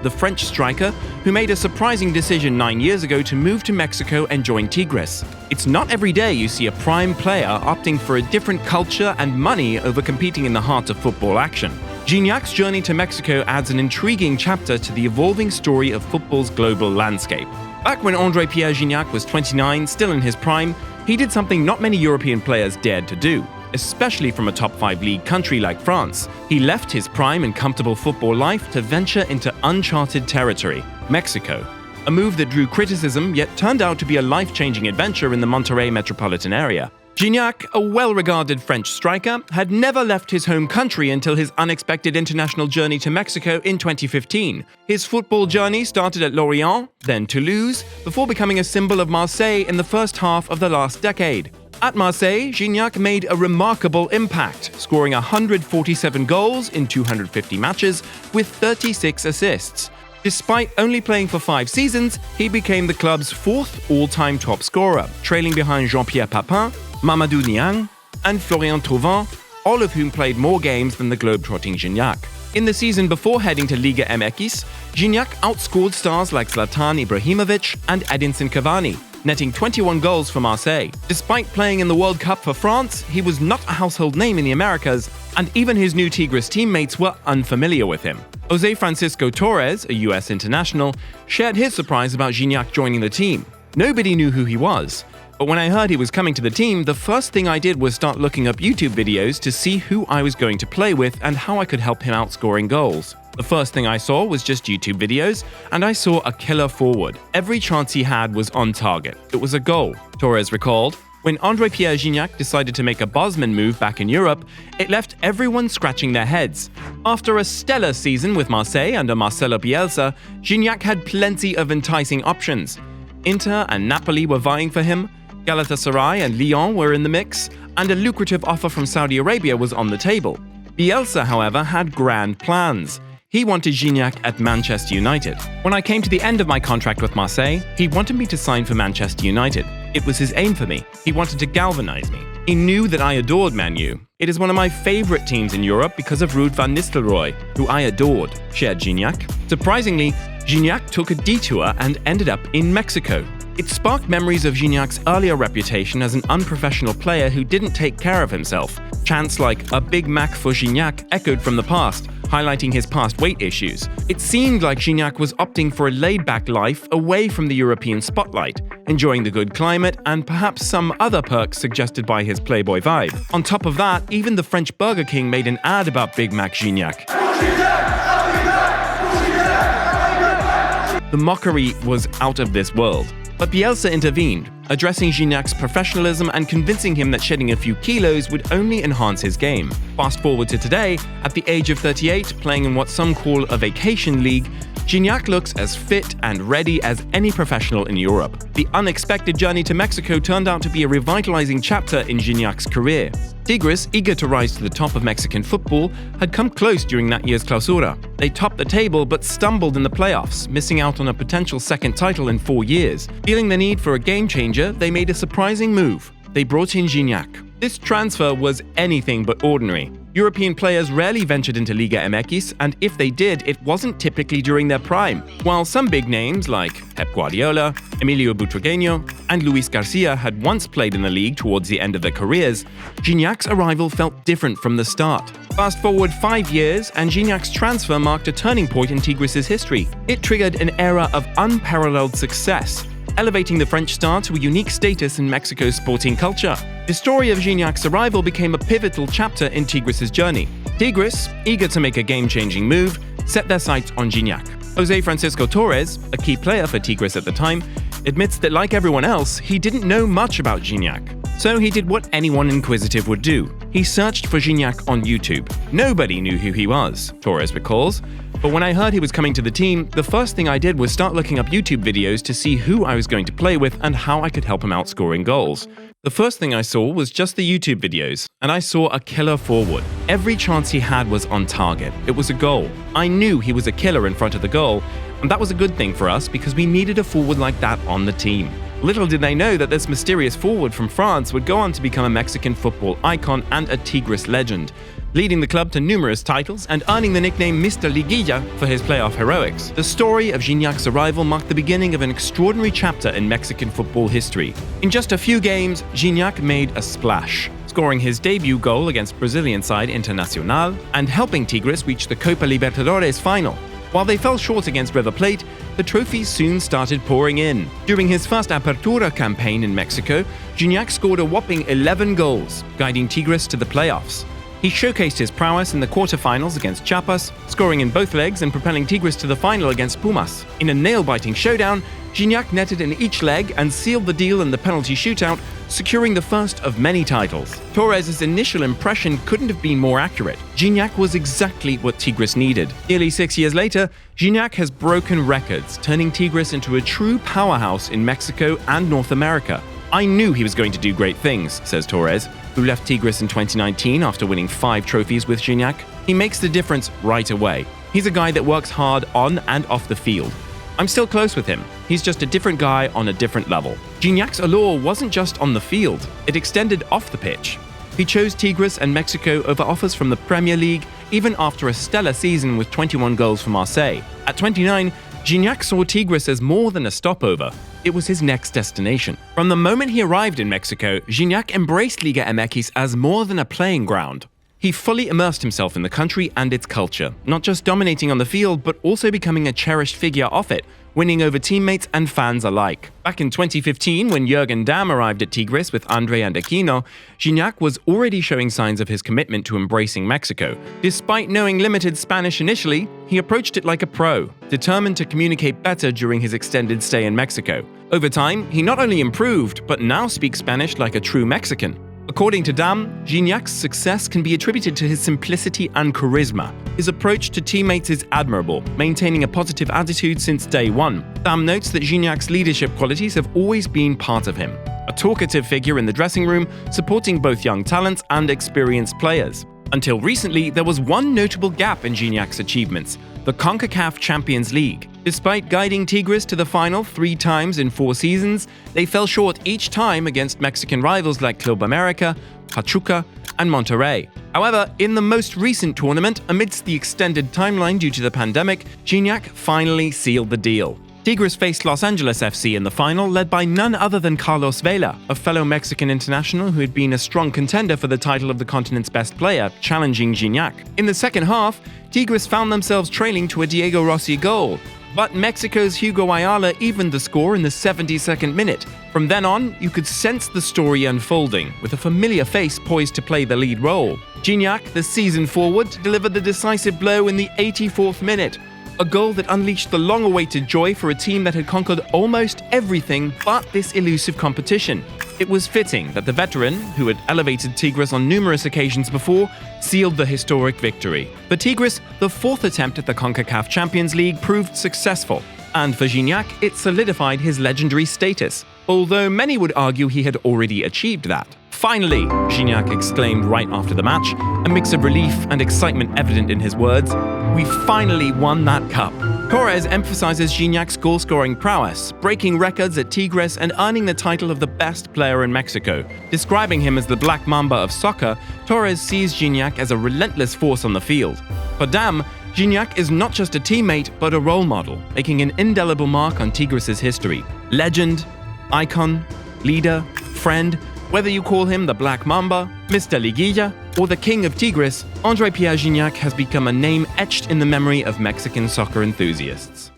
the French striker who made a surprising decision 9 years ago to move to Mexico and join Tigres. It's not every day you see a prime player opting for a different culture and money over competing in the heart of football action. Gignac's journey to Mexico adds an intriguing chapter to the evolving story of football's global landscape. Back when Andre-Pierre Gignac was 29, still in his prime, he did something not many European players dared to do, especially from a top-5 league country like France. He left his prime and comfortable football life to venture into uncharted territory, Mexico. A move that drew criticism yet turned out to be a life-changing adventure in the Monterrey metropolitan area. Gignac, a well-regarded French striker, had never left his home country until his unexpected international journey to Mexico in 2015. His football journey started at Lorient, then Toulouse, before becoming a symbol of Marseille in the first half of the last decade. At Marseille, Gignac made a remarkable impact, scoring 147 goals in 250 matches with 36 assists. Despite only playing for 5 seasons, he became the club's 4th all-time top scorer, trailing behind Jean-Pierre Papin, Mamadou Niang, and Florian Thauvin, all of whom played more games than the globetrotting Gignac. In the season before heading to Liga MX, Gignac outscored stars like Zlatan Ibrahimovic and Edinson Cavani, netting 21 goals for Marseille. Despite playing in the World Cup for France, he was not a household name in the Americas, and even his new Tigres teammates were unfamiliar with him. Jose Francisco Torres, a US international, shared his surprise about Gignac joining the team. Nobody knew who he was. But when I heard he was coming to the team, the first thing I did was start looking up YouTube videos to see who I was going to play with and how I could help him out scoring goals. The first thing I saw was just YouTube videos, and I saw a killer forward. Every chance he had was on target. It was a goal, Torres recalled. When Andre-Pierre Gignac decided to make a Bosman move back in Europe, it left everyone scratching their heads. After a stellar season with Marseille under Marcelo Bielsa, Gignac had plenty of enticing options. Inter and Napoli were vying for him, Galatasaray and Lyon were in the mix, and a lucrative offer from Saudi Arabia was on the table. Bielsa, however, had grand plans. He wanted Gignac at Manchester United. When I came to the end of my contract with Marseille, he wanted me to sign for Manchester United. It was his aim for me. He wanted to galvanize me. He knew that I adored Man U. It is one of my favorite teams in Europe because of Ruud van Nistelrooy, who I adored, shared Gignac. Surprisingly, Gignac took a detour and ended up in Mexico. It sparked memories of Gignac's earlier reputation as an unprofessional player who didn't take care of himself. Chants like "a Big Mac for Gignac" echoed from the past, highlighting his past weight issues. It seemed like Gignac was opting for a laid-back life away from the European spotlight, enjoying the good climate and perhaps some other perks suggested by his playboy vibe. On top of that, even the French Burger King made an ad about Big Mac Gignac. The mockery was out of this world. But Bielsa intervened, addressing Gignac's professionalism and convincing him that shedding a few kilos would only enhance his game. Fast forward to today, at the age of 38, playing in what some call a vacation league, Gignac looks as fit and ready as any professional in Europe. The unexpected journey to Mexico turned out to be a revitalizing chapter in Gignac's career. Tigres, eager to rise to the top of Mexican football, had come close during that year's Clausura. They topped the table but stumbled in the playoffs, missing out on a potential second title in 4 years. Feeling the need for a game changer, they made a surprising move. They brought in Gignac. This transfer was anything but ordinary. European players rarely ventured into Liga MX, and if they did, it wasn't typically during their prime. While some big names like Pep Guardiola, Emilio Butragueño, and Luis Garcia had once played in the league towards the end of their careers, Gignac's arrival felt different from the start. Fast forward 5 years, and Gignac's transfer marked a turning point in Tigres' history. It triggered an era of unparalleled success, elevating the French star to a unique status in Mexico's sporting culture. The story of Gignac's arrival became a pivotal chapter in Tigres' journey. Tigres, eager to make a game-changing move, set their sights on Gignac. Jose Francisco Torres, a key player for Tigres at the time, admits that like everyone else, he didn't know much about Gignac. So he did what anyone inquisitive would do. He searched for Gignac on YouTube. Nobody knew who he was, Torres recalls. But when I heard he was coming to the team, the first thing I did was start looking up YouTube videos to see who I was going to play with and how I could help him out scoring goals. The first thing I saw was just the YouTube videos, and I saw a killer forward. Every chance he had was on target. It was a goal. I knew he was a killer in front of the goal, and that was a good thing for us because we needed a forward like that on the team. Little did they know that this mysterious forward from France would go on to become a Mexican football icon and a Tigres legend, leading the club to numerous titles and earning the nickname Mr. Liguilla for his playoff heroics. The story of Gignac's arrival marked the beginning of an extraordinary chapter in Mexican football history. In just a few games, Gignac made a splash, scoring his debut goal against Brazilian side Internacional and helping Tigres reach the Copa Libertadores final. While they fell short against River Plate, the trophies soon started pouring in. During his first Apertura campaign in Mexico, Gignac scored a whopping 11 goals, guiding Tigres to the playoffs. He showcased his prowess in the quarterfinals against Chiapas, scoring in both legs and propelling Tigres to the final against Pumas. In a nail-biting showdown, Gignac netted in each leg and sealed the deal in the penalty shootout, securing the first of many titles. Torres' initial impression couldn't have been more accurate. Gignac was exactly what Tigres needed. Nearly 6 years later, Gignac has broken records, turning Tigres into a true powerhouse in Mexico and North America. "I knew he was going to do great things," says Torres, who left Tigres in 2019 after winning 5 trophies with Gignac. "He makes the difference right away. He's a guy that works hard on and off the field. I'm still close with him. He's just a different guy on a different level." Gignac's allure wasn't just on the field, it extended off the pitch. He chose Tigres and Mexico over offers from the Premier League, even after a stellar season with 21 goals for Marseille. At 29, Gignac saw Tigres as more than a stopover. It was his next destination. From the moment he arrived in Mexico, Gignac embraced Liga MX as more than a playing ground. He fully immersed himself in the country and its culture, not just dominating on the field, but also becoming a cherished figure off it, winning over teammates and fans alike. Back in 2015, when Jürgen Damm arrived at Tigres with Andre and Aquino, Gignac was already showing signs of his commitment to embracing Mexico. Despite knowing limited Spanish initially, he approached it like a pro, determined to communicate better during his extended stay in Mexico. Over time, he not only improved, but now speaks Spanish like a true Mexican. According to Damm, Gignac's success can be attributed to his simplicity and charisma. His approach to teammates is admirable, maintaining a positive attitude since day one. Damm notes that Gignac's leadership qualities have always been part of him. A talkative figure in the dressing room, supporting both young talents and experienced players. Until recently, there was one notable gap in Gignac's achievements: the CONCACAF Champions League. Despite guiding Tigres to the final 3 times in 4 seasons, they fell short each time against Mexican rivals like Club America, Pachuca, and Monterrey. However, in the most recent tournament, amidst the extended timeline due to the pandemic, Gignac finally sealed the deal. Tigres faced Los Angeles FC in the final, led by none other than Carlos Vela, a fellow Mexican international who had been a strong contender for the title of the continent's best player, challenging Gignac. In the second half, Tigres found themselves trailing to a Diego Rossi goal, but Mexico's Hugo Ayala evened the score in the 72nd minute. From then on, you could sense the story unfolding, with a familiar face poised to play the lead role. Gignac, the seasoned forward, delivered the decisive blow in the 84th minute, a goal that unleashed the long-awaited joy for a team that had conquered almost everything but this elusive competition. It was fitting that the veteran, who had elevated Tigres on numerous occasions before, sealed the historic victory. For Tigres, the 4th attempt at the CONCACAF Champions League proved successful, and for Gignac, it solidified his legendary status, although many would argue he had already achieved that. "Finally!" Gignac exclaimed right after the match, a mix of relief and excitement evident in his words. "We finally won that cup." Torres emphasizes Gignac's goal-scoring prowess, breaking records at Tigres and earning the title of the best player in Mexico. Describing him as the Black Mamba of soccer, Torres sees Gignac as a relentless force on the field. For Damm, Gignac is not just a teammate, but a role model, making an indelible mark on Tigres' history. Legend, icon, leader, friend, whether you call him the Black Mamba, Mr. Liguilla, or the King of Tigres, Andre-Pierre Gignac has become a name etched in the memory of Mexican soccer enthusiasts.